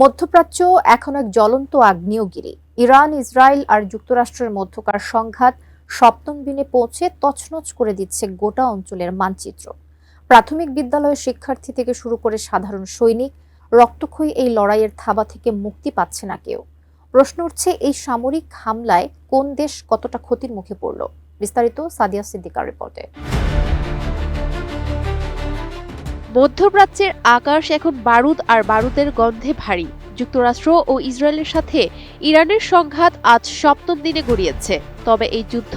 মধ্যপ্রাচ্য এখন এক জ্বলন্ত আগ্নেয়গিরি। ইরান, ইসরায়েল আর যুক্তরাষ্ট্রের মধ্যকার সংঘাত সপ্তম দিনে পৌঁছে তছনছ করে দিচ্ছে গোটা অঞ্চলের মানচিত্র। প্রাথমিক বিদ্যালয়ের শিক্ষার্থী থেকে শুরু করে সাধারণ সৈনিক, রক্তক্ষয়ী এই লড়াইয়ের থাবা থেকে মুক্তি পাচ্ছে না কেউ। প্রশ্ন উঠছে, এই সামরিক হামলায় কোন দেশ কতটা ক্ষতির মুখে পড়ল? বিস্তারিত সাদিয়া সিদ্দিকার রিপোর্টে। মধ্যপ্রাচ্যের আকাশ এখন বারুদ আর বারুদের গন্ধে ভারী। যুক্তরাষ্ট্র ও ইসরায়েলের সাথে ইরানের সংঘাত আজ সপ্তম দিনে গড়িয়েছে। তবে এই যুদ্ধ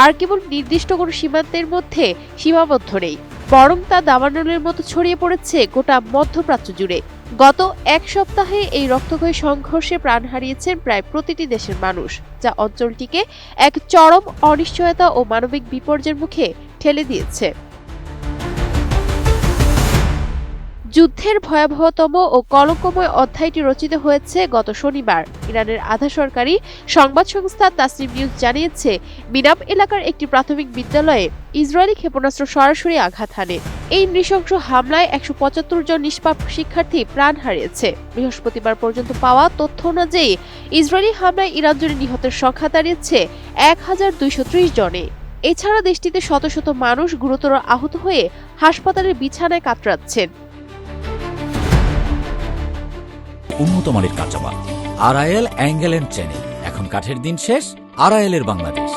আর কেবল নির্দিষ্ট কোনো সীমান্তের মধ্যে সীমাবদ্ধ নেই, বরং তা দাবানলের মতো ছড়িয়ে পড়েছে গোটা মধ্যপ্রাচ্য জুড়ে। গত এক সপ্তাহে এই রক্তক্ষয়ী সংঘর্ষে প্রাণ হারিয়েছেন প্রায় প্রতিটি দেশের মানুষ, যা অঞ্চলটিকে এক চরম অনিশ্চয়তা ও মানবিক বিপর্যয়ের মুখে ঠেলে দিয়েছে। যুদ্ধের ভয়াবহতম ও কলঙ্কময় অধ্যায়টি রচিত হয়েছে গত শনিবার। ইরানের আধা সরকারি সংবাদ সংস্থা তাসনিম নিউজ জানিয়েছে, মিনাব এলাকার একটি প্রাথমিক বিদ্যালয়ে ইসরায়েলি ক্ষেপণাস্ত্র সরাসরি আঘাত হানে। এই নৃশংস হামলায় ১৭৫ জন নিষ্পাপ শিক্ষার্থী প্রাণ হারিয়েছে। বৃহস্পতিবার পর্যন্ত পাওয়া তথ্য অনুযায়ী ইসরায়েলি হামলায় ইরান জুড়ে নিহতের সংখ্যা দাঁড়িয়েছে ১,২৩০ জনে। এছাড়া দেশটিতে শত শত মানুষ গুরুতর আহত হয়ে হাসপাতালের বিছানায় কাতরাচ্ছেন। উন্নত মানের কাঁচামাল আরআইএল অ্যাঙ্গেল এন্ড চ্যানেল। এখন কাঠের দিন শেষ, আরআইএল এর বাংলাদেশ।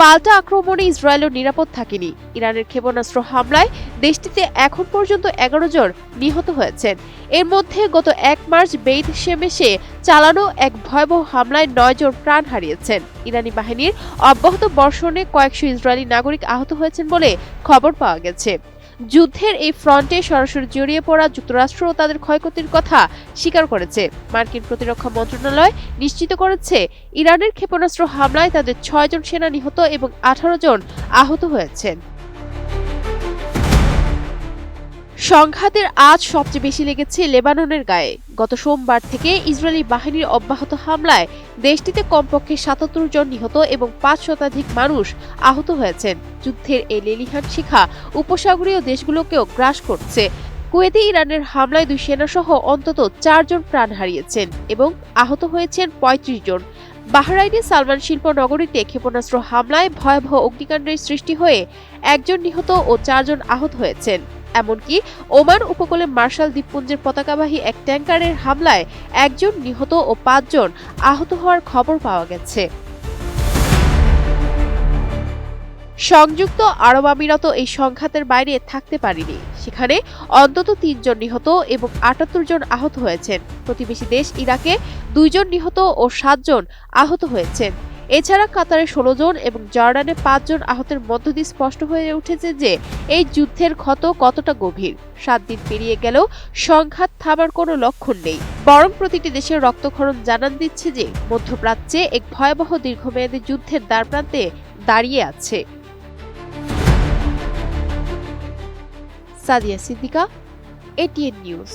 পাল্টা আক্রমণে ইসরায়েলও নিরাপদ থাকেনি। ইরানের ক্ষেপণাস্ত্র হামলায় দেশটিতে এখন পর্যন্ত ১১ জন নিহত হয়েছেন। এর মধ্যে গত ১ মার্চ বেইত শেমেশে চালানো এক ভয়াবহ হামলায় ৯ জন প্রাণ হারিয়েছেন। ইরানি বাহিনীর অব্যাহত বর্ষণে কয়েকশো ইসরায়েলি নাগরিক আহত হয়েছেন বলে খবর পাওয়া গেছে। যুদ্ধের এই ফ্রন্টে সরাসরি জড়িয়ে পড়া যুক্তরাষ্ট্র তাদের ক্ষয়ক্ষতির কথা স্বীকার করেছে। মার্কিন প্রতিরক্ষা মন্ত্রণালয় নিশ্চিত করেছে, ইরানের ক্ষেপণাস্ত্র হামলায় তাদের ৬ জন সেনা নিহত এবং ১৮ জন আহত হয়েছেন। সংঘাতের আজ সবচেয়ে বেশি লেগেছে লেবাননের গায়ে। গত সোমবার থেকে ইসরায়েলি বাহিনীর অব্যাহত হামলায় দেশটিতে কমপক্ষে ৭৭ জন নিহত এবং ৫ শতাধিক মানুষ আহত হয়েছেন। যুদ্ধের এই লেলিহান শিখা উপসাগরীয় দেশগুলোকেও গ্রাস করছে। কুয়েতে ইরানের হামলায় ২ সেনাসহ অন্তত ৪ জন প্রাণ হারিয়েছেন এবং আহত হয়েছেন ৩৫ জন। বাহরাইনে সালমান শিল্প নগরীতে ক্ষেপণাস্ত্র হামলায় ভয়াবহ অগ্নিকাণ্ডের সৃষ্টি হয়ে ১ জন নিহত ও ৪ জন আহত হয়েছেন। এমনকি ওমান উপকূলে মার্শাল দ্বীপপুঞ্জের পতাকাবাহী এক ট্যাঙ্কারের হামলায় ১ জন নিহত ও ৫ জন আহত হওয়ার খবর পাওয়া গেছে। সংযুক্ত আরব আমিরাত এই সংঘাতের বাইরে থাকতে পারেনি। সেখানে অন্তত ৩ জন নিহত এবং ৭৮ জন আহত হয়েছেন। প্রতিবেশী দেশ ইরাকে ২ জন নিহত ও ৭ জন আহত হয়েছেন। এছাড়া কাতারে ১৬ জন এবং জর্ডানে ৫ জন আহতের মধ্য দিয়ে স্পষ্ট হয়ে উঠেছে যে এই যুদ্ধের ক্ষত কতটা গভীর। ৭ দিন পেরিয়ে গেলেও সংঘাত থামার কোনো লক্ষণ নেই, বরং প্রতিটি দেশের রক্তক্ষরণ জানান দিচ্ছে যে মধ্যপ্রাচ্যে এক ভয়াবহ দীর্ঘমেয়াদী যুদ্ধের দ্বারপ্রান্তে দাঁড়িয়ে আছে। সাদিয়া সিদ্দিকা, এটিএন নিউজ।